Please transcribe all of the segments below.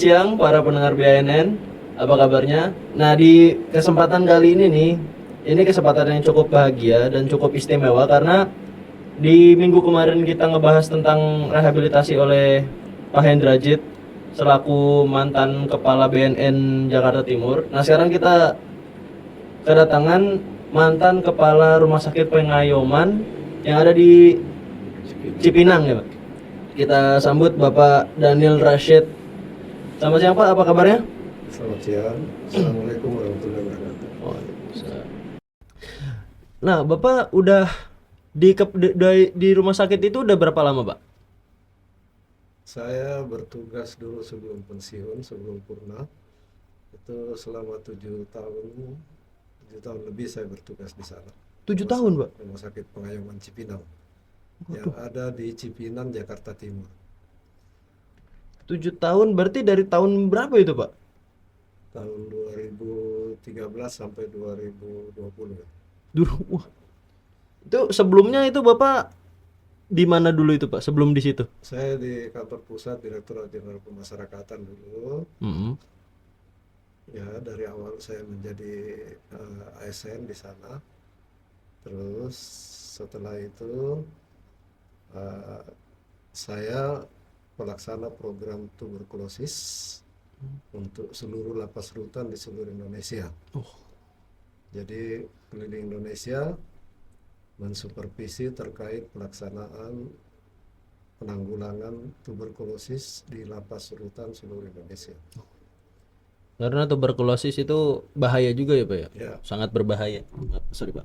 siang para pendengar BNN, apa kabarnya? Nah, di kesempatan kali ini nih, ini kesempatan yang cukup bahagia dan cukup istimewa karena di minggu kemarin kita ngebahas tentang rehabilitasi oleh Pak Hendrajit selaku mantan kepala BNN Jakarta Timur. Nah, sekarang kita kedatangan mantan kepala Rumah Sakit Pengayoman yang ada di Cipinang ya, Pak. Kita sambut Bapak Daniel Rashid. Selamat siang Pak, apa kabarnya? Selamat siang. Assalamualaikum warahmatullahi wabarakatuh. Nah, Bapak udah di rumah sakit itu udah berapa lama, Pak? Saya bertugas dulu sebelum pensiun, sebelum purna. Itu selama 7 tahun lebih saya bertugas di sana. 7 tahun, Pak? Rumah Sakit Pengayoman Cipinang. Yang ada di Cipinang, Jakarta Timur. 7 tahun berarti dari tahun berapa itu, Pak? Tahun 2013 sampai 2020. Dulu, wah. Itu sebelumnya itu Bapak di mana dulu itu, Pak? Sebelum di situ? Saya di kantor pusat Direktorat Jenderal Pemasyarakatan dulu. Ya, dari awal saya menjadi ASN di sana. Terus setelah itu saya pelaksana program tuberkulosis untuk seluruh lapas rutan di seluruh Indonesia. Jadi keliling Indonesia mensupervisi terkait pelaksanaan penanggulangan tuberkulosis di lapas rutan seluruh Indonesia. Karena tuberkulosis itu bahaya juga ya, Pak ya? Ya. Sangat berbahaya. Sorry, Pak.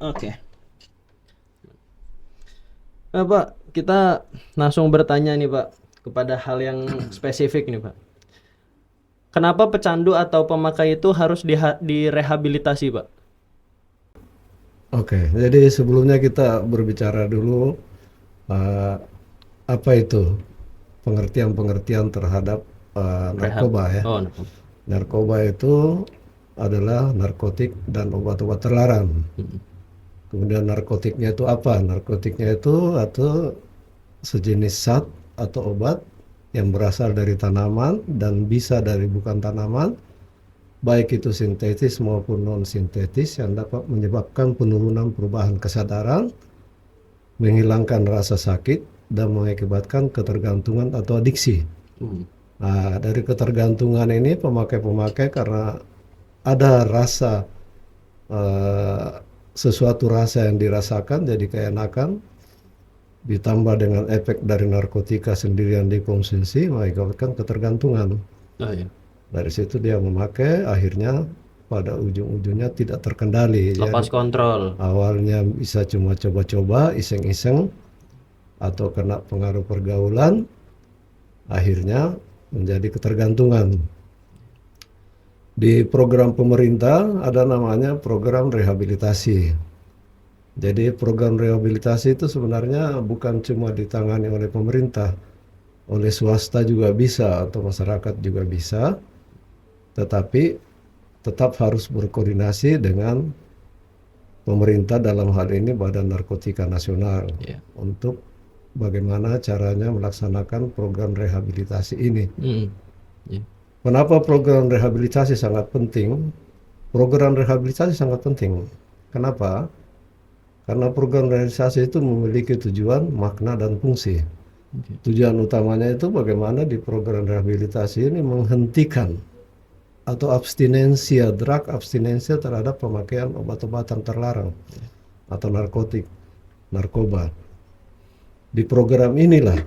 Oke. Nah, Pak, kita langsung bertanya nih, Pak, kepada hal yang spesifik nih, Pak. Kenapa pecandu atau pemakai itu harus direhabilitasi, Pak? Oke, jadi sebelumnya kita berbicara dulu apa itu pengertian-pengertian terhadap narkoba ya. Oh, Narkoba itu adalah narkotik dan obat-obat terlarang. Kemudian narkotiknya itu apa? Narkotiknya itu atau sejenis zat atau obat yang berasal dari tanaman dan bisa dari bukan tanaman, baik itu sintetis maupun non-sintetis, yang dapat menyebabkan penurunan perubahan kesadaran, menghilangkan rasa sakit, dan mengakibatkan ketergantungan atau adiksi. Nah, dari ketergantungan ini pemakai-pemakai karena ada rasa sesuatu rasa yang dirasakan jadi keenakan, ditambah dengan efek dari narkotika sendiri yang dikonsumsi mengakibatkan ketergantungan. Oh, iya. Dari situ dia memakai, akhirnya pada ujung-ujungnya tidak terkendali. Lepas kontrol. Awalnya bisa cuma coba-coba, iseng-iseng, atau kena pengaruh pergaulan, akhirnya menjadi ketergantungan. Di program pemerintah ada namanya program rehabilitasi. Jadi program rehabilitasi itu sebenarnya bukan cuma ditangani oleh pemerintah, oleh swasta juga bisa atau masyarakat juga bisa, tetapi tetap harus berkoordinasi dengan pemerintah, dalam hal ini Badan Narkotika Nasional, untuk bagaimana caranya melaksanakan program rehabilitasi ini. Kenapa program rehabilitasi sangat penting? Program rehabilitasi sangat penting. Kenapa? Karena program rehabilitasi itu memiliki tujuan, makna, dan fungsi. Tujuan utamanya itu bagaimana di program rehabilitasi ini menghentikan atau abstinensia, drug abstinensia terhadap pemakaian obat-obatan terlarang atau narkotik, narkoba. Di program inilah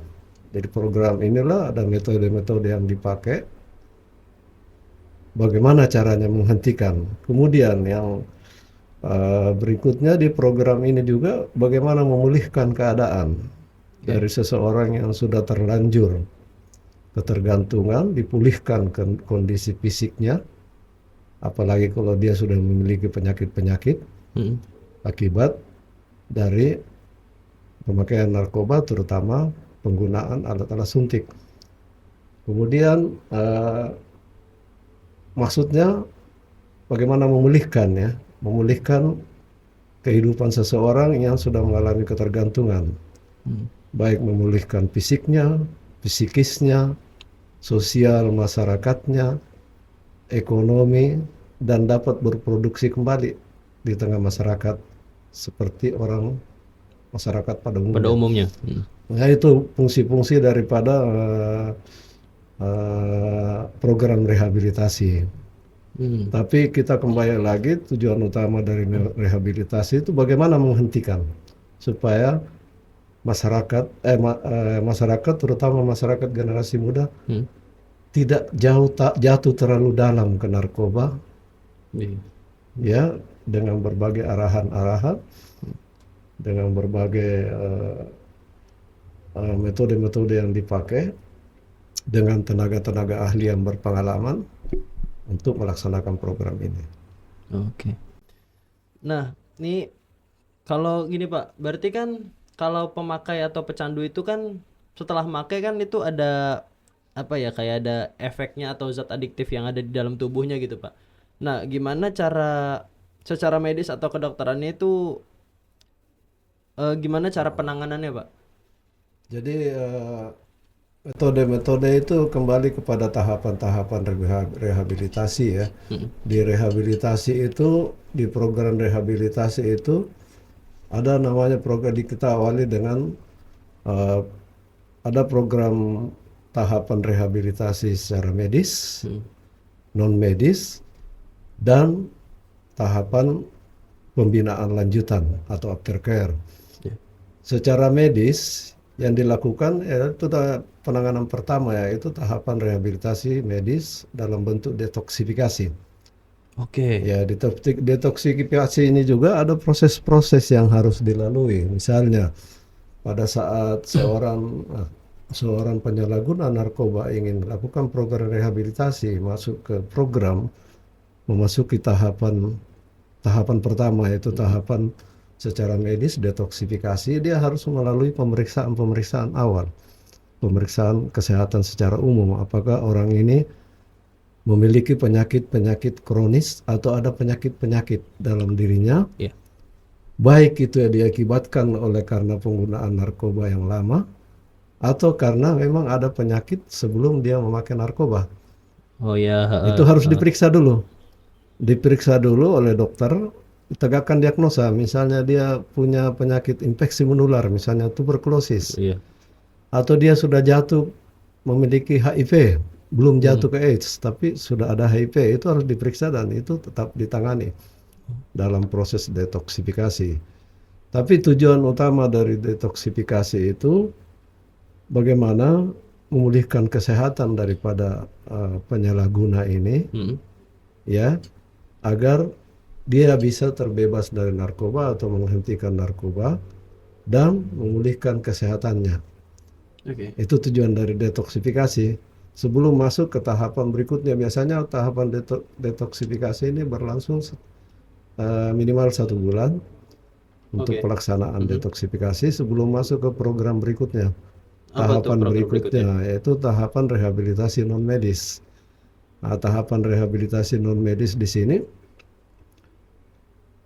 ada metode-metode yang dipakai, bagaimana caranya menghentikan. Kemudian yang berikutnya di program ini juga bagaimana memulihkan keadaan dari seseorang yang sudah terlanjur ketergantungan, dipulihkan kondisi fisiknya, apalagi kalau dia sudah memiliki penyakit-penyakit akibat dari pemakaian narkoba, terutama penggunaan alat-alat suntik. Kemudian maksudnya bagaimana memulihkan kehidupan seseorang yang sudah mengalami ketergantungan, baik memulihkan fisiknya, psikisnya, sosial masyarakatnya, ekonomi, dan dapat berproduksi kembali di tengah masyarakat seperti orang masyarakat pada pada umumnya. umumnya. Nah, itu fungsi-fungsi daripada program rehabilitasi. Hmm. Tapi kita kembali lagi, tujuan utama dari rehabilitasi itu bagaimana menghentikan supaya masyarakat terutama masyarakat generasi muda Hmm. tidak jatuh terlalu dalam ke narkoba, Iya. ya, dengan berbagai arahan-arahan, dengan berbagai metode-metode yang dipakai, dengan tenaga-tenaga ahli yang berpengalaman untuk melaksanakan program ini. Oke. Nah, ini kalau gini Pak, berarti kan kalau pemakai atau pecandu itu kan setelah makai kan itu ada apa ya, kayak ada efeknya atau zat adiktif yang ada di dalam tubuhnya gitu Pak. Nah, gimana cara secara medis atau kedokterannya itu gimana cara penanganannya Pak? Jadi metode-metode itu kembali kepada tahapan-tahapan rehabilitasi ya. Di rehabilitasi itu, di program rehabilitasi itu ada namanya program kita awali dengan eh, ada program tahapan rehabilitasi secara medis, non medis, dan tahapan pembinaan lanjutan atau aftercare. Ya. Secara medis yang dilakukan yaitu penanganan pertama, yaitu tahapan rehabilitasi medis dalam bentuk detoksifikasi. Oke. Ya, detoksifikasi ini juga ada proses-proses yang harus dilalui. Misalnya pada saat seorang penyalahguna narkoba ingin melakukan program rehabilitasi, masuk ke program, memasuki tahapan pertama, yaitu tahapan secara medis detoksifikasi, dia harus melalui pemeriksaan awal, pemeriksaan kesehatan secara umum, apakah orang ini memiliki penyakit-penyakit kronis atau ada penyakit-penyakit dalam dirinya, Ya. baik itu diakibatkan oleh karena penggunaan narkoba yang lama atau karena memang ada penyakit sebelum dia memakai narkoba. Oh ya. Itu harus diperiksa dulu. Diperiksa dulu oleh dokter, tegakkan diagnosa. Misalnya dia punya penyakit infeksi menular, misalnya tuberkulosis, Iya. atau dia sudah jatuh memiliki HIV, belum jatuh ke AIDS, tapi sudah ada HIV, itu harus diperiksa dan itu tetap ditangani dalam proses detoksifikasi. Tapi tujuan utama dari detoksifikasi itu bagaimana memulihkan kesehatan daripada penyalahguna ini, ya, agar dia bisa terbebas dari narkoba atau menghentikan narkoba dan memulihkan kesehatannya. Oke. Itu tujuan dari detoksifikasi. Sebelum masuk ke tahapan berikutnya, biasanya tahapan detoksifikasi ini berlangsung minimal 1 bulan untuk Oke. pelaksanaan detoksifikasi sebelum masuk ke program berikutnya. Apa tuh Tahapan program berikutnya yaitu tahapan rehabilitasi non medis. Nah, tahapan rehabilitasi non medis di sini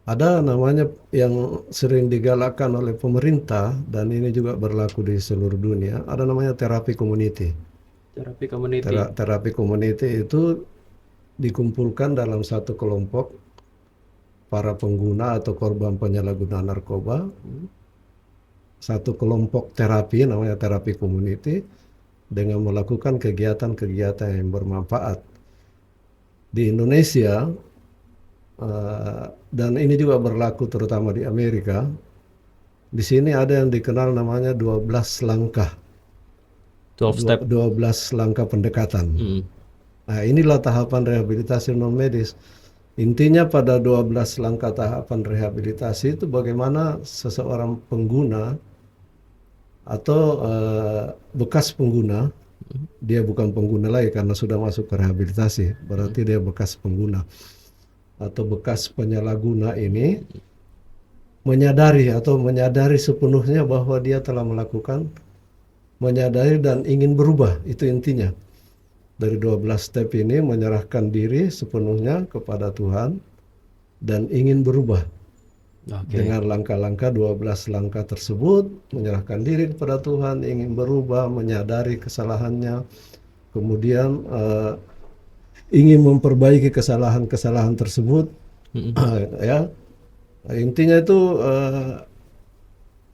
ada namanya yang sering digalakkan oleh pemerintah dan ini juga berlaku di seluruh dunia, ada namanya terapi community. Terapi community. Terapi community itu dikumpulkan dalam satu kelompok para pengguna atau korban penyalahgunaan narkoba. Satu kelompok terapi namanya terapi community dengan melakukan kegiatan-kegiatan yang bermanfaat. Di Indonesia dan ini juga berlaku terutama di Amerika. Di sini ada yang dikenal namanya 12 langkah. 12 step. 12 langkah pendekatan. Nah, inilah tahapan rehabilitasi non medis. Intinya pada 12 langkah tahapan rehabilitasi itu bagaimana seseorang pengguna atau bekas pengguna, dia bukan pengguna lagi karena sudah masuk ke rehabilitasi, berarti dia bekas pengguna atau bekas penyalahguna ini menyadari sepenuhnya bahwa dia telah menyadari dan ingin berubah. Itu intinya. Dari 12 step ini menyerahkan diri sepenuhnya kepada Tuhan dan ingin berubah. Dengan langkah-langkah 12 langkah tersebut, menyerahkan diri kepada Tuhan, ingin berubah, menyadari kesalahannya, kemudian ingin memperbaiki kesalahan-kesalahan tersebut, ya intinya itu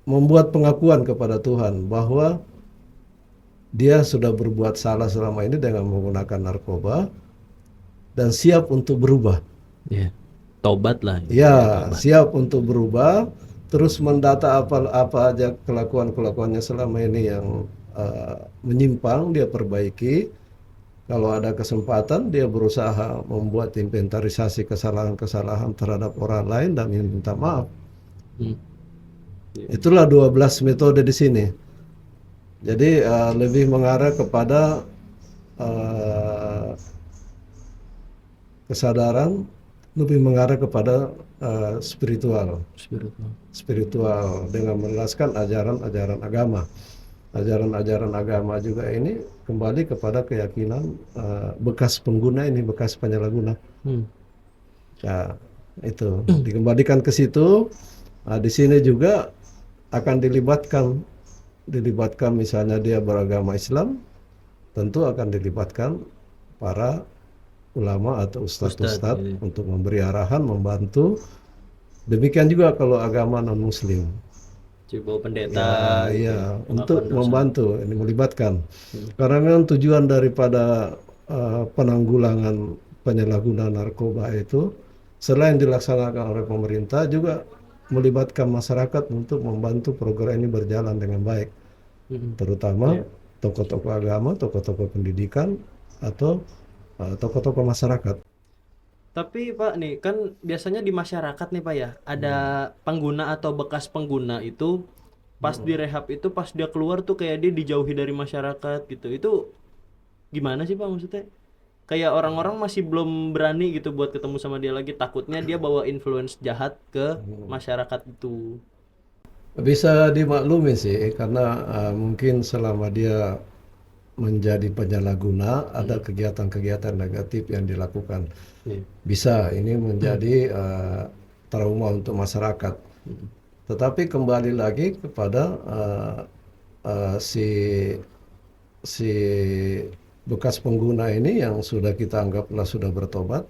membuat pengakuan kepada Tuhan bahwa dia sudah berbuat salah selama ini dengan menggunakan narkoba dan siap untuk berubah. Ya. Tobat lah. Ya, siap untuk berubah, terus mendata apa aja kelakuan-kelakuannya selama ini yang menyimpang, dia perbaiki. Kalau ada kesempatan, dia berusaha membuat inventarisasi kesalahan-kesalahan terhadap orang lain dan minta maaf. Hmm. Itulah 12 metode di sini. Jadi lebih mengarah kepada kesadaran, lebih mengarah kepada spiritual dengan menjelaskan ajaran-ajaran agama. Ajaran-ajaran agama juga ini kembali kepada keyakinan bekas pengguna ini, bekas penyalahguna. Ya, itu dikembalikan ke situ. Di sini juga akan dilibatkan misalnya dia beragama Islam, tentu akan dilibatkan para ulama atau ustadz-ustadz untuk memberi arahan, membantu. Demikian juga kalau agama non-muslim. Coba pendeta. Ya, untuk membantu, ini melibatkan. Karena memang tujuan daripada penanggulangan penyalahgunaan narkoba itu selain dilaksanakan oleh pemerintah juga melibatkan masyarakat untuk membantu program ini berjalan dengan baik. Terutama tokoh-tokoh agama, tokoh-tokoh pendidikan, atau tokoh-tokoh masyarakat. Tapi Pak nih kan biasanya di masyarakat nih Pak ya ada pengguna atau bekas pengguna itu pas direhab itu pas dia keluar tuh kayak dia dijauhi dari masyarakat gitu. Itu gimana sih Pak maksudnya? Kayak orang-orang masih belum berani gitu buat ketemu sama dia lagi, takutnya dia bawa influence jahat ke masyarakat itu. Bisa dimaklumi sih karena mungkin selama dia menjadi penyalahguna ada kegiatan-kegiatan negatif yang dilakukan. Bisa ini menjadi trauma untuk masyarakat. Tetapi kembali lagi kepada si bekas pengguna ini yang sudah kita anggaplah sudah bertobat,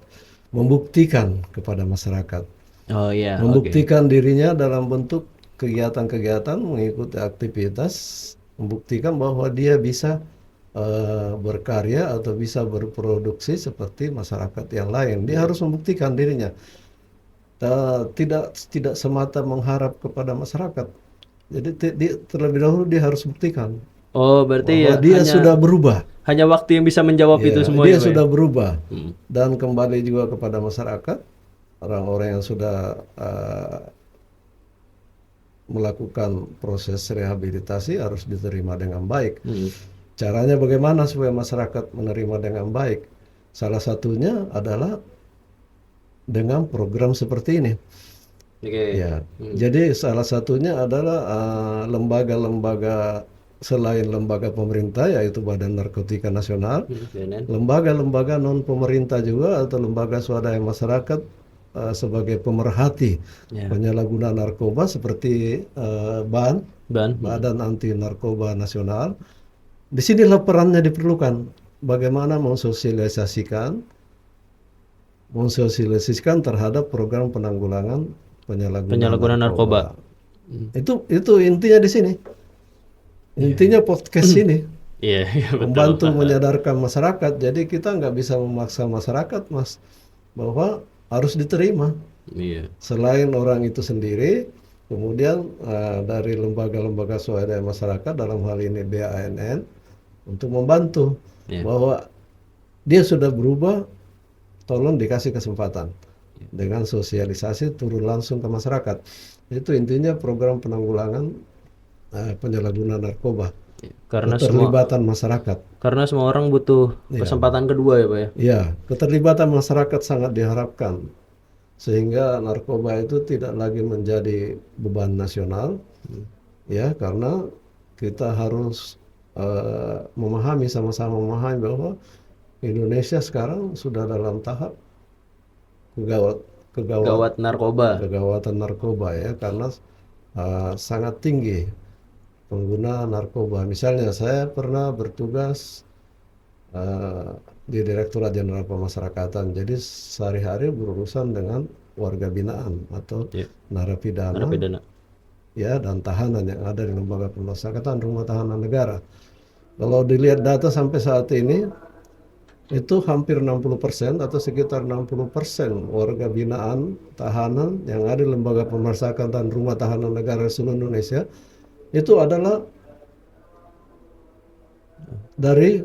membuktikan kepada masyarakat. Oh iya. Membuktikan dirinya dalam bentuk kegiatan-kegiatan, mengikuti aktivitas, membuktikan bahwa dia bisa berkarya atau bisa berproduksi seperti masyarakat yang lain. Dia harus membuktikan dirinya. Tidak semata mengharap kepada masyarakat. Jadi terlebih dahulu dia harus buktikan. Oh, berarti bahwa ya dia sudah berubah. Hanya waktu yang bisa menjawab itu semua. Dia sudah berubah. Dan kembali juga kepada masyarakat, orang-orang yang sudah melakukan proses rehabilitasi harus diterima dengan baik. Caranya bagaimana supaya masyarakat menerima dengan baik? Salah satunya adalah dengan program seperti ini. Ya, jadi salah satunya adalah lembaga-lembaga selain lembaga pemerintah yaitu Badan Narkotika Nasional, lembaga-lembaga non pemerintah juga atau lembaga swadaya masyarakat sebagai pemerhati penyalahgunaan narkoba seperti Badan Anti Narkoba Nasional. Disinilah perannya diperlukan. Bagaimana mensosialisasikan terhadap program penanggulangan penyalahgunaan narkoba. Itu intinya di sini. Intinya podcast ini. Membantu menyadarkan masyarakat. Jadi kita nggak bisa memaksa masyarakat, Mas, bahwa harus diterima. Selain orang itu sendiri, kemudian dari lembaga-lembaga swadaya masyarakat dalam hal ini BANN untuk membantu bahwa dia sudah berubah, tolong dikasih kesempatan dengan sosialisasi turun langsung ke masyarakat. Itu intinya program penanggulangan penyalahgunaan narkoba. Karena keterlibatan masyarakat. Karena semua orang butuh kesempatan kedua ya Pak ya. Iya, keterlibatan masyarakat sangat diharapkan sehingga narkoba itu tidak lagi menjadi beban nasional, ya karena kita harus memahami sama-sama memahami bahwa Indonesia sekarang sudah dalam tahap kegawatan narkoba ya karena sangat tinggi pengguna narkoba. Misalnya saya pernah bertugas eh, di Direktorat Jenderal Pemasyarakatan. Jadi sehari-hari berurusan dengan warga binaan atau Ya, narapidana narapidana. ya dan tahanan yang ada di lembaga pemasyarakatan rumah tahanan negara. Kalau dilihat data sampai saat ini itu hampir 60% atau sekitar 60% warga binaan tahanan yang ada di lembaga pemasyarakatan rumah tahanan negara seluruh Indonesia itu adalah dari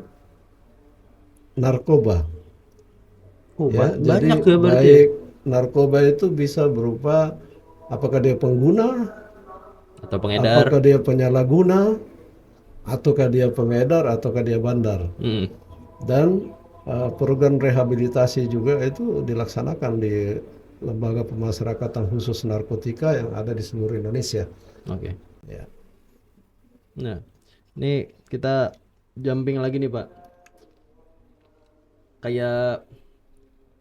narkoba. Oh, Ya, banyak jadi ya berarti ya? baik narkoba itu bisa berupa apakah dia pengguna, Atau pengedar. apakah dia penyalahguna, ataukah dia pengedar, ataukah dia bandar. Mm. Dan program rehabilitasi juga itu dilaksanakan di lembaga pemasyarakatan khusus narkotika yang ada di seluruh Indonesia. Oke. Ya, Nah, ini kita jumping lagi nih Pak. Kayak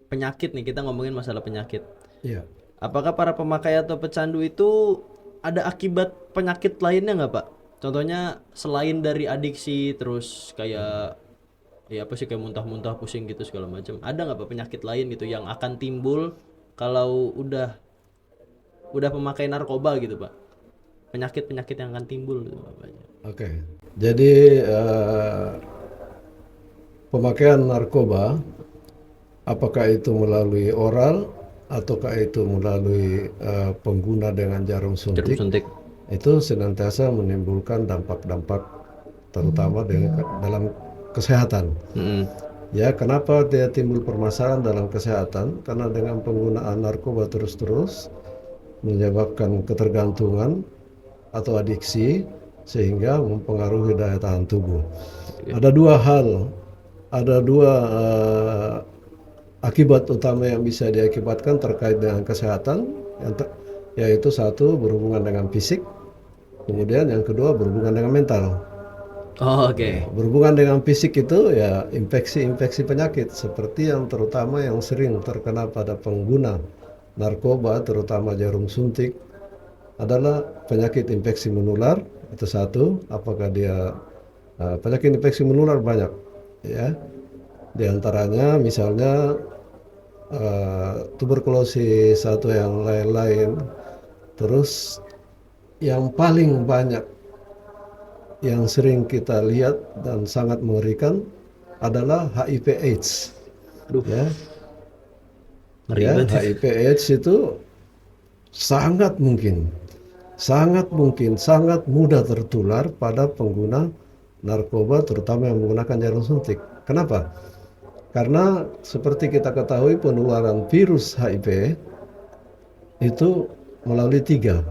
penyakit nih, kita ngomongin masalah penyakit. ya. Apakah para pemakai atau pecandu itu ada akibat penyakit lainnya nggak Pak? Contohnya selain dari adiksi, terus kayak ya apa sih, kayak muntah-muntah, pusing gitu segala macam. Ada nggak Pak penyakit lain gitu yang akan timbul kalau udah pemakai narkoba gitu Pak? Penyakit-penyakit yang akan timbul gitu Pak. Oke. Jadi pemakaian narkoba, apakah itu melalui oral ataukah itu melalui pengguna dengan jarum Jarum suntik, suntik. itu senantiasa menimbulkan dampak-dampak terutama dalam kesehatan. Mm-mm. Ya, kenapa dia timbul permasalahan dalam kesehatan? Karena dengan penggunaan narkoba terus-terus menyebabkan ketergantungan atau adiksi sehingga mempengaruhi daya tahan tubuh. Oke. Ada dua hal, ada dua akibat utama yang bisa diakibatkan terkait dengan kesehatan, yaitu satu berhubungan dengan fisik, kemudian yang kedua berhubungan dengan mental. Oh, oke. Berhubungan dengan fisik itu ya infeksi-infeksi penyakit seperti yang terutama yang sering terkena pada pengguna narkoba terutama jarum suntik adalah penyakit infeksi menular. Itu satu, apakah dia penyakit infeksi menular banyak ya. Di antaranya misalnya tuberkulosis atau yang lain-lain. Terus yang paling banyak yang sering kita lihat dan sangat mengerikan adalah HIV/AIDS. Aduh, Ya, ngeri ya, banget. HIV/AIDS itu sangat mungkin, sangat mudah tertular pada pengguna narkoba, terutama yang menggunakan jarum suntik. Kenapa? Karena seperti kita ketahui penularan virus HIV itu melalui tiga,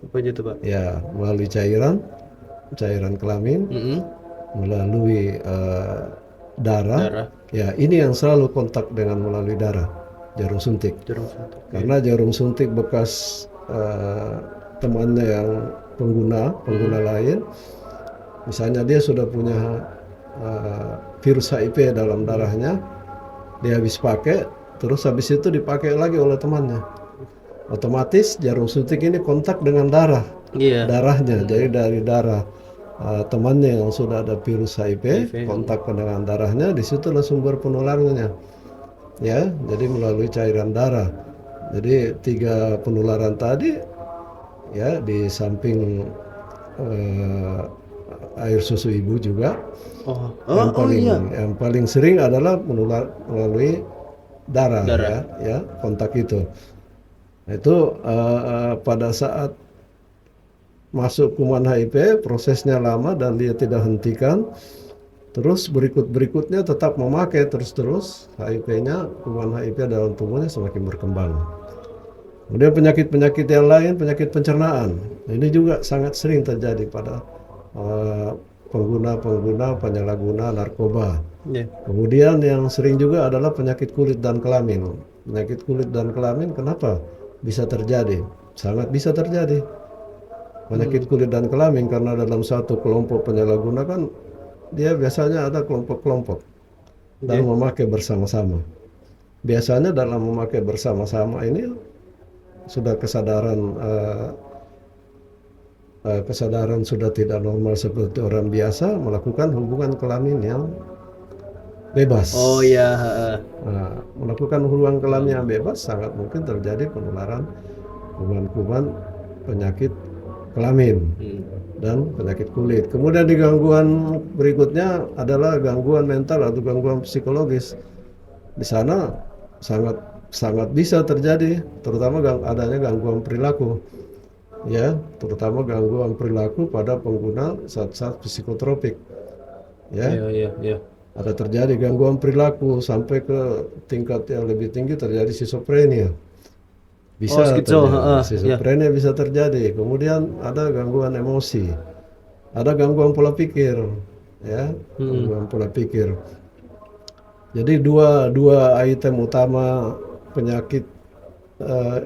Apa aja tuh Pak? ya, melalui cairan kelamin, Mm-mm. melalui darah. Darah. Ya, ini yang selalu kontak dengan melalui darah, jarum suntik. Jarum suntik. Karena jarum suntik bekas temannya yang pengguna lain, misalnya dia sudah punya virus HIV dalam darahnya, dia habis pakai, terus habis itu dipakai lagi oleh temannya. Otomatis jarum suntik ini kontak dengan Iya. darahnya, jadi dari darah temannya yang sudah ada virus HIV, HIV. kontak dengan darahnya, di situlah sumber penularannya. Ya, jadi melalui cairan darah. Jadi tiga penularan tadi, ya, di samping air susu ibu juga, Oh, yang iya. paling sering adalah menular melalui darah, Darah. ya, kontak itu. Itu pada saat masuk kuman HIV prosesnya lama dan dia tidak hentikan, terus berikutnya tetap memakai terus HIV-nya, kuman HIV dalam tubuhnya semakin berkembang. Kemudian penyakit-penyakit yang lain, penyakit pencernaan, ini juga sangat sering terjadi pada pengguna penyalahguna narkoba. Iya. Kemudian yang sering juga adalah penyakit kulit dan kelamin. Penyakit kulit dan kelamin kenapa bisa terjadi? Sangat bisa terjadi. Penyakit kulit dan kelamin karena dalam satu kelompok penyalahguna kan dia biasanya ada kelompok-kelompok dan memakai bersama-sama. Biasanya dalam memakai bersama-sama ini sudah kesadaran sudah tidak normal seperti orang biasa melakukan hubungan kelamin yang bebas. Oh iya, heeh. Nah, melakukan hubungan kelamin yang bebas sangat mungkin terjadi penularan kuman-kuman penyakit kelamin Hmm. dan penyakit kulit. Kemudian di gangguan berikutnya adalah gangguan mental atau gangguan psikologis. Di sana sangat sangat bisa terjadi, terutama adanya gangguan perilaku, ya, terutama gangguan perilaku pada pengguna zat-zat psikotropik, ya. Iya, iya, iya. Ada terjadi gangguan perilaku sampai ke tingkat yang lebih tinggi terjadi schizophrenia. Oh, Bisa skitso, terjadi, heeh, ya. schizophrenia bisa terjadi. Kemudian ada gangguan emosi, ada gangguan pola pikir, ya, Hmm. gangguan pola pikir. Jadi dua dua item utama penyakit eh,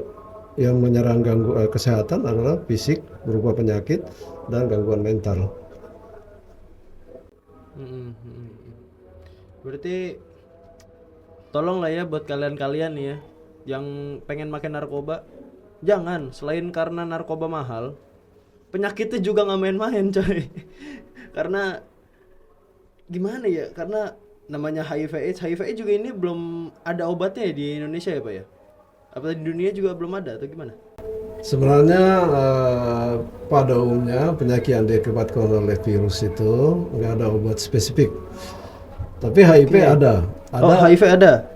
yang menyerang kesehatan adalah fisik berupa penyakit dan gangguan mental. Hmm, hmm, hmm. Berarti tolong lah ya buat kalian-kalian nih ya yang pengen makan narkoba, jangan, selain karena narkoba mahal, penyakitnya juga nggak main-main coy. Karena gimana ya, karena namanya HIV AIDS juga ini belum ada obatnya ya di Indonesia ya Pak ya, apa di dunia juga belum ada atau gimana? Sebenarnya pada umumnya penyakit yang diakibatkan oleh virus itu nggak ada obat spesifik. Tapi HIV Oke. ada, Oh, HIV ada.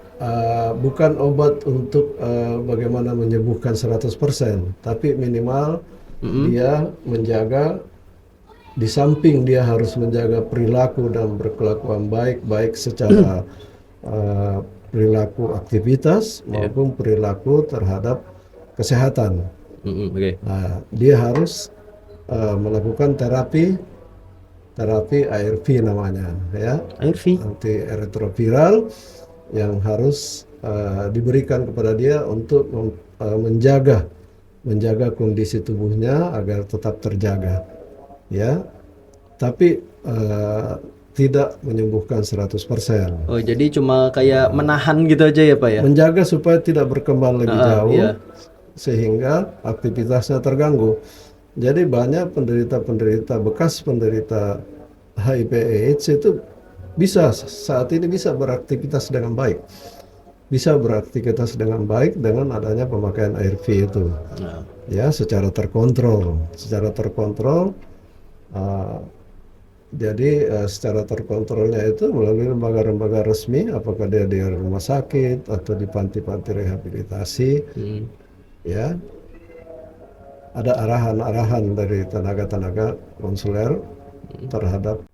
bukan obat untuk bagaimana menyembuhkan 100%, tapi minimal Mm-mm. dia menjaga, di samping dia harus menjaga perilaku dan berkelakuan baik, baik secara perilaku aktivitas Ya. maupun perilaku terhadap kesehatan. Oke. Nah, dia harus melakukan terapi terapi ARV namanya, ya, ARV. anti retroviral yang harus diberikan kepada dia untuk menjaga menjaga kondisi tubuhnya agar tetap terjaga, ya, tapi tidak menyembuhkan 100%. Oh, jadi cuma kayak menahan gitu aja ya Pak ya? Menjaga supaya tidak berkembang lebih Iya. jauh sehingga aktivitasnya terganggu. Jadi banyak penderita-penderita, bekas penderita HIV AIDS itu bisa saat ini bisa beraktivitas dengan baik. Bisa beraktivitas dengan baik dengan adanya pemakaian ARV itu. Nah. Ya, secara terkontrol. Secara terkontrol, uh, jadi secara terkontrolnya itu melalui lembaga-lembaga resmi, apakah dia di rumah sakit atau di panti-panti rehabilitasi, Hmm. ya, ada arahan-arahan dari tenaga-tenaga konsuler terhadap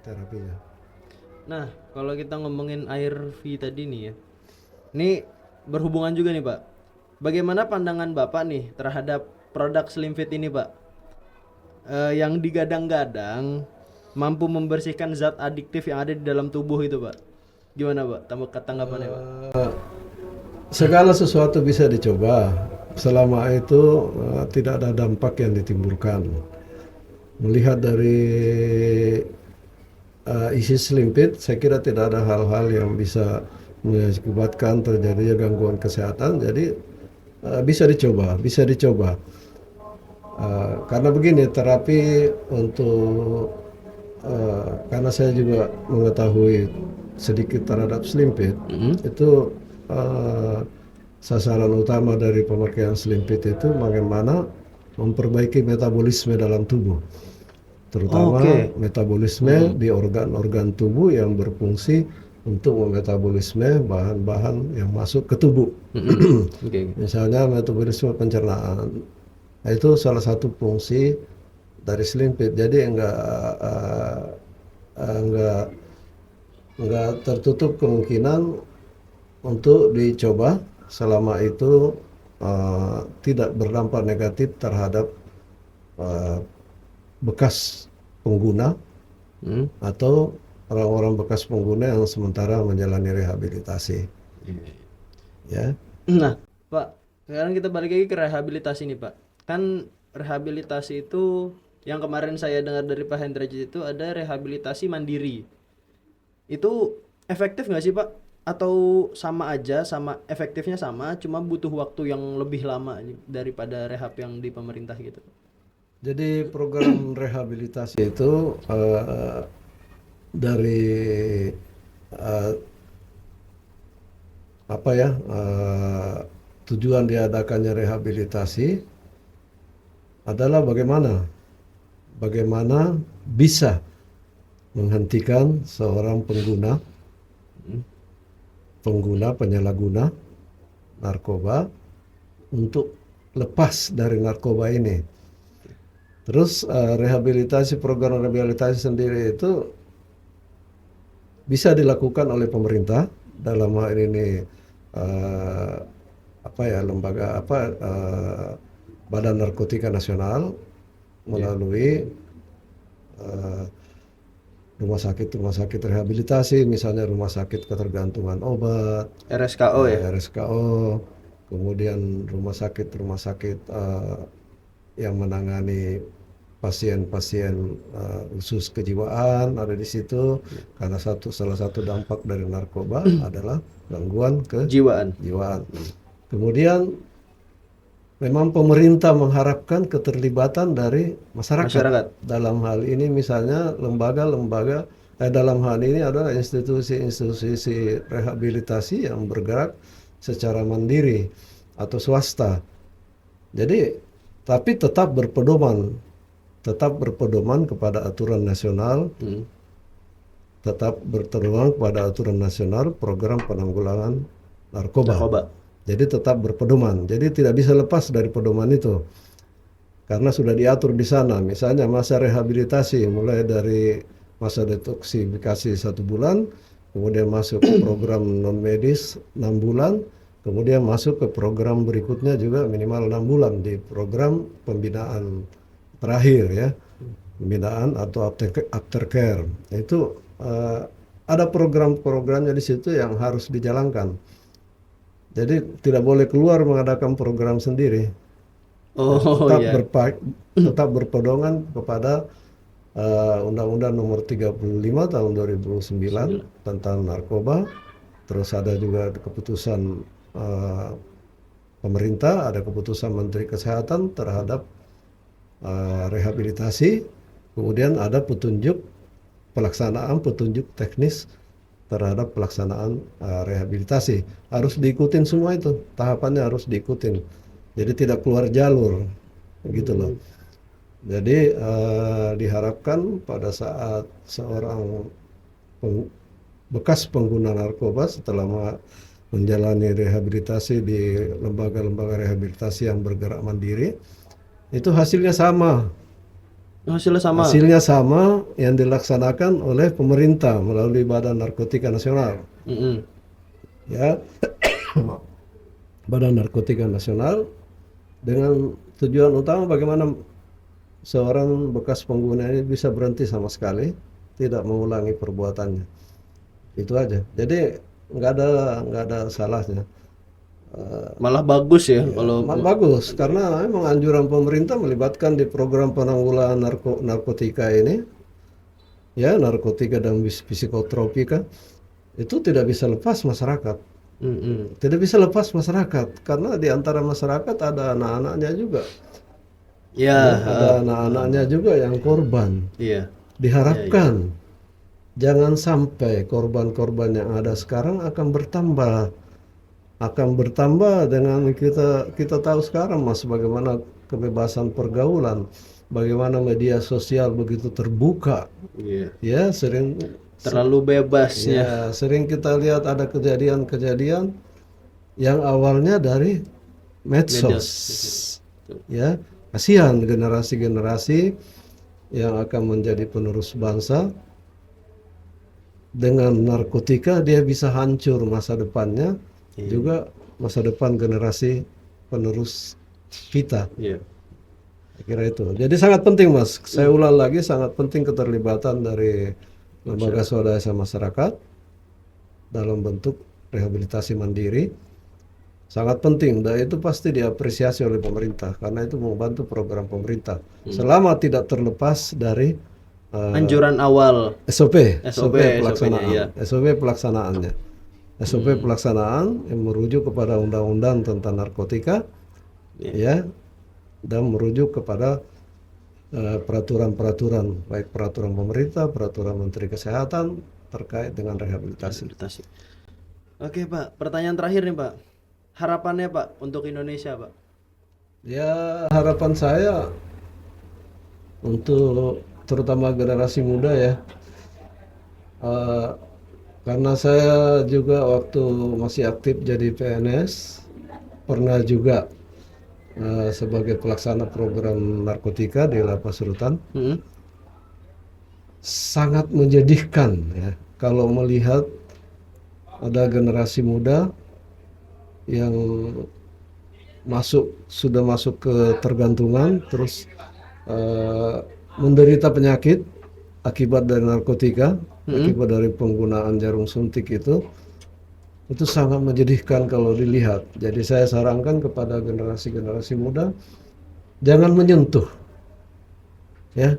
terapinya. Nah, kalau kita ngomongin ARV tadi nih ya, ini berhubungan juga nih Pak. Bagaimana pandangan Bapak nih terhadap produk Slim Fit ini Pak? Yang digadang-gadang mampu membersihkan zat adiktif yang ada di dalam tubuh itu Pak. Gimana Pak? Tanggapannya Pak? Segala sesuatu bisa dicoba selama itu tidak ada dampak yang ditimbulkan. Melihat dari isi Slim Fit, saya kira tidak ada hal-hal yang bisa mengakibatkan terjadinya gangguan kesehatan. Jadi bisa dicoba, bisa dicoba. Karena begini, terapi untuk karena saya juga mengetahui sedikit terhadap Slim Fit, itu sasaran utama dari pemakaian Slim Fit itu bagaimana memperbaiki metabolisme dalam tubuh, terutama Oke. metabolisme di organ-organ tubuh yang berfungsi untuk memetabolisme bahan-bahan yang masuk ke tubuh. Oke. Misalnya metabolisme pencernaan. Nah, itu salah satu fungsi dari Slim Fit. Jadi enggak tertutup kemungkinan untuk dicoba selama itu tidak berdampak negatif terhadap bekas pengguna atau orang-orang bekas pengguna yang sementara menjalani rehabilitasi. Ya. Nah, Pak, sekarang kita balik lagi ke rehabilitasi nih, Pak. Kan rehabilitasi itu yang kemarin saya dengar dari Pak Hendrajit itu ada rehabilitasi mandiri. Itu efektif nggak sih, Pak? Atau sama aja, sama efektifnya sama, cuma butuh waktu yang lebih lama daripada rehab yang di pemerintah gitu? Jadi program rehabilitasi itu dari eh, apa ya tujuan diadakannya rehabilitasi adalah bagaimana bisa menghentikan seorang penyalahguna narkoba untuk lepas dari narkoba ini. Terus program rehabilitasi sendiri itu bisa dilakukan oleh pemerintah, dalam hal ini Badan Narkotika Nasional melalui eh, rumah sakit rehabilitasi, misalnya rumah sakit ketergantungan obat, RSKO ya. RSKO, kemudian rumah sakit yang menangani pasien-pasien khusus kejiwaan ada di situ, karena salah satu dampak dari narkoba adalah gangguan Jiwaan. kejiwaan. Kemudian memang pemerintah mengharapkan keterlibatan dari masyarakat. Dalam hal ini misalnya lembaga-lembaga, dalam hal ini adalah institusi-institusi rehabilitasi yang bergerak secara mandiri atau swasta. Jadi, tapi tetap berpedoman kepada aturan nasional, program penanggulangan narkoba. Jadi tetap berpedoman. Jadi tidak bisa lepas dari pedoman itu. Karena sudah diatur di sana. Misalnya masa rehabilitasi mulai dari masa detoksifikasi 1 bulan, kemudian masuk ke program non medis 6 bulan, kemudian masuk ke program berikutnya juga minimal 6 bulan di program pembinaan terakhir ya. Pembinaan atau aftercare. Itu ada program-programnya di situ yang harus dijalankan. Jadi tidak boleh keluar mengadakan program sendiri. Tetap berpedoman kepada Undang-Undang Nomor 35 Tahun 2009 tentang narkoba. Terus ada juga keputusan pemerintah, ada keputusan Menteri Kesehatan terhadap rehabilitasi. Kemudian ada petunjuk teknis terhadap pelaksanaan rehabilitasi. Harus diikutin semua itu, tahapannya harus diikutin. Jadi tidak keluar jalur, gitu loh. Jadi diharapkan pada saat seorang bekas pengguna narkoba setelah menjalani rehabilitasi di lembaga-lembaga rehabilitasi yang bergerak mandiri, itu hasilnya sama. Hasilnya sama yang dilaksanakan oleh pemerintah melalui Badan Narkotika Nasional. Ya, Badan Narkotika Nasional dengan tujuan utama bagaimana seorang bekas pengguna ini bisa berhenti sama sekali, tidak mengulangi perbuatannya. Itu aja. Jadi nggak ada salahnya. Malah bagus ya, kalau bagus karena memang anjuran pemerintah melibatkan di program penanggulangan narkotika ini, ya, narkotika dan psikotropika itu tidak bisa lepas masyarakat. Tidak bisa lepas masyarakat karena di antara masyarakat ada anak-anaknya juga. Ada anak-anaknya juga yang korban. Diharapkan jangan sampai korban-korban yang ada sekarang akan bertambah dengan kita tahu sekarang Mas, bagaimana kebebasan pergaulan, bagaimana media sosial begitu terbuka. Ya, sering terlalu bebasnya. Ya, sering kita lihat ada kejadian-kejadian yang awalnya dari medsos. Ya, kasihan generasi-generasi yang akan menjadi penerus bangsa. Dengan narkotika dia bisa hancur masa depannya. Juga masa depan generasi penerus kita. Saya kira itu. Jadi sangat penting Mas. Saya ulang lagi, sangat penting keterlibatan dari lembaga swadaya masyarakat dalam bentuk rehabilitasi mandiri. Sangat penting dan itu pasti diapresiasi oleh pemerintah karena itu membantu program pemerintah. Selama tidak terlepas dari anjuran awal SOP pelaksanaan. Pelaksanaan yang merujuk kepada undang-undang tentang narkotika, ya, dan merujuk kepada peraturan-peraturan, baik peraturan pemerintah, peraturan Menteri Kesehatan, terkait dengan rehabilitasi. Rehabilitasi. Oke Pak, pertanyaan terakhir nih Pak. Harapannya Pak untuk Indonesia Pak. Ya, harapan saya untuk terutama generasi muda ya, eh, karena saya juga waktu masih aktif jadi PNS, pernah juga sebagai pelaksana program narkotika di Lapas Rutan. Mm-mm. Sangat menjadikan ya kalau melihat ada generasi muda yang sudah masuk ke tergantungan, terus eh, menderita penyakit akibat dari narkotika, akibat dari penggunaan jarum suntik itu sangat menyedihkan kalau dilihat. Jadi saya sarankan kepada generasi-generasi muda jangan menyentuh, ya,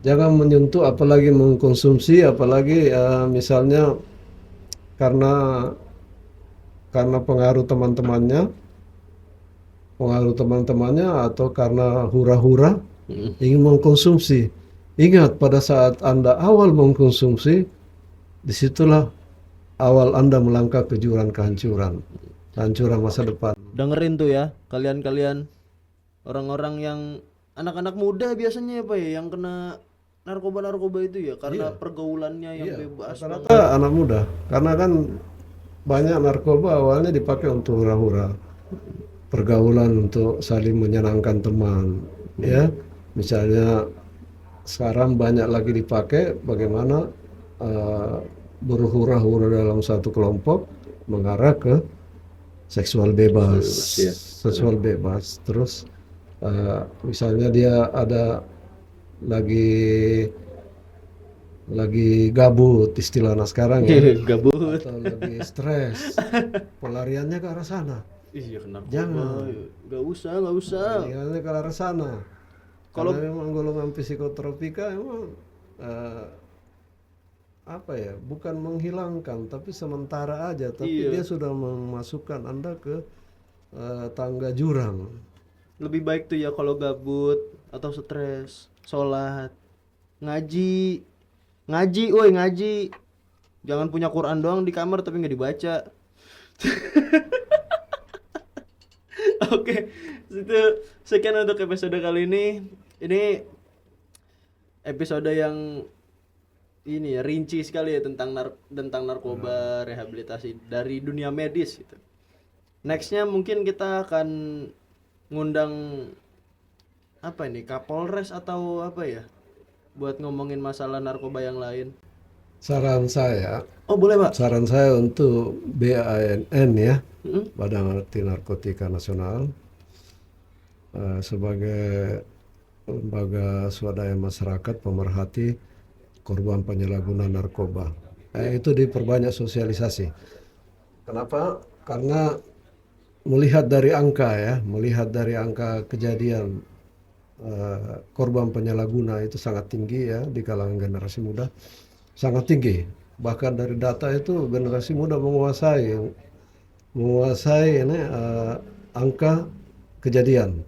jangan menyentuh, apalagi mengkonsumsi, apalagi misalnya karena pengaruh teman-temannya atau karena hura-hura ingin mengkonsumsi. Ingat, pada saat Anda awal mengkonsumsi, disitulah awal Anda melangkah ke jurang kehancuran masa depan. Dengerin tuh ya kalian-kalian orang-orang yang anak-anak muda biasanya ya Pak ya yang kena narkoba itu ya karena pergaulannya yang bebas banget. Rata-rata anak muda, karena kan banyak narkoba awalnya dipakai untuk hura-hura, pergaulan untuk saling menyenangkan teman, ya. Misalnya sekarang banyak lagi dipakai bagaimana berhura-hura dalam satu kelompok mengarah ke seksual bebas, seksual bebas. Terus misalnya dia ada lagi gabut, istilah anak sekarang ya, Gabut. atau lagi stres, pelariannya ke arah sana. Iya kenapa? Jangan. Gak usah. Pelariannya ke arah sana. Kalau Karena memang golongan psikotropika memang apa ya, bukan menghilangkan, tapi sementara aja. Tapi dia sudah memasukkan Anda ke tangga jurang. lebih baik tuh ya kalau gabut atau stres, sholat, ngaji, ngaji. Jangan punya Quran doang di kamar tapi nggak dibaca. Oke, itu sekian untuk episode kali ini. Ini episode yang ini ya rinci sekali ya tentang narkoba, rehabilitasi dari dunia medis gitu. Nextnya mungkin kita akan ngundang apa ini Kapolres atau apa ya buat ngomongin masalah narkoba yang lain. Saran saya, Oh boleh Pak. saran saya untuk BANN ya, Badan Anti Narkotika Nasional, sebagai lembaga swadaya masyarakat pemerhati korban penyalahgunaan narkoba. Itu diperbanyak sosialisasi. Kenapa? Karena melihat dari angka kejadian korban penyalahguna itu sangat tinggi ya di kalangan generasi muda, sangat tinggi. Bahkan dari data itu generasi muda menguasai ini angka kejadian.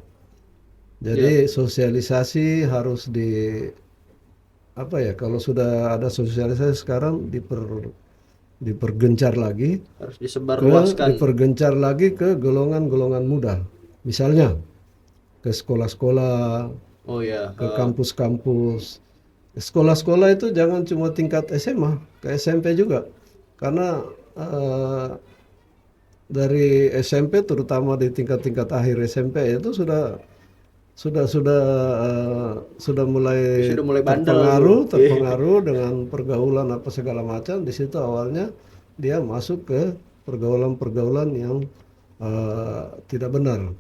Jadi sosialisasi harus kalau sudah ada sosialisasi sekarang dipergencar lagi, Harus disebarluaskan. dipergencar lagi ke golongan-golongan muda. Misalnya ke sekolah-sekolah, Oh ya. ke kampus-kampus. Sekolah-sekolah itu jangan cuma tingkat SMA, ke SMP juga. Karena dari SMP terutama di tingkat-tingkat akhir SMP itu sudah mulai bandel. terpengaruh dengan pergaulan apa segala macam. Di situ awalnya dia masuk ke pergaulan-pergaulan yang tidak benar.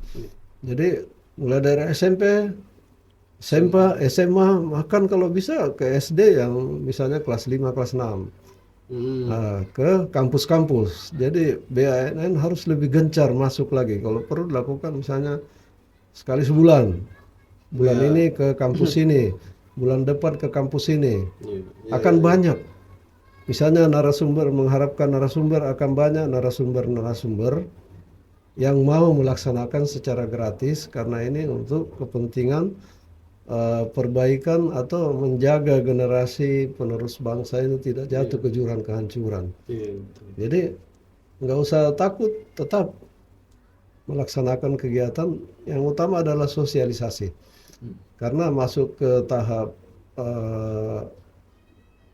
Jadi mulai dari SMP, SMA, bahkan kalau bisa ke SD yang misalnya kelas 5, kelas 6. Ke kampus-kampus. Jadi BANN harus lebih gencar masuk lagi. Kalau perlu dilakukan misalnya sekali sebulan. Bulan ini ke kampus ini, bulan depan ke kampus ini. Akan banyak. Misalnya mengharapkan narasumber akan banyak narasumber yang mau melaksanakan secara gratis, karena ini untuk kepentingan perbaikan atau menjaga generasi penerus bangsa itu tidak jatuh ke jurang kehancuran. Iya, betul. Jadi nggak usah takut, tetap melaksanakan kegiatan. Yang utama adalah sosialisasi. Karena masuk ke tahap eh,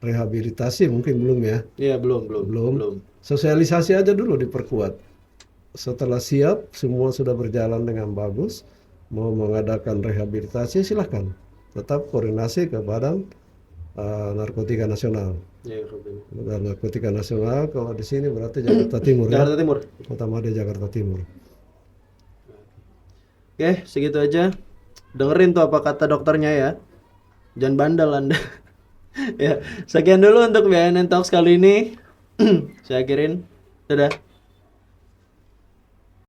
rehabilitasi mungkin belum ya. Iya, belum. Belum. Sosialisasi aja dulu diperkuat. Setelah siap, semua sudah berjalan dengan bagus, mau mengadakan rehabilitasi silahkan. Tetap koordinasi ke Badan Narkotika Nasional. Iya, Ruben. Badan Narkotika Nasional, kalau di sini berarti Jakarta Timur ya. Jakarta Timur. Kota Madya Jakarta Timur. Oke, segitu aja. Dengerin tuh apa kata dokternya ya. Jangan bandel Anda. Ya, sekian dulu untuk BNN Talks kali ini. Saya akhirin. Dadah.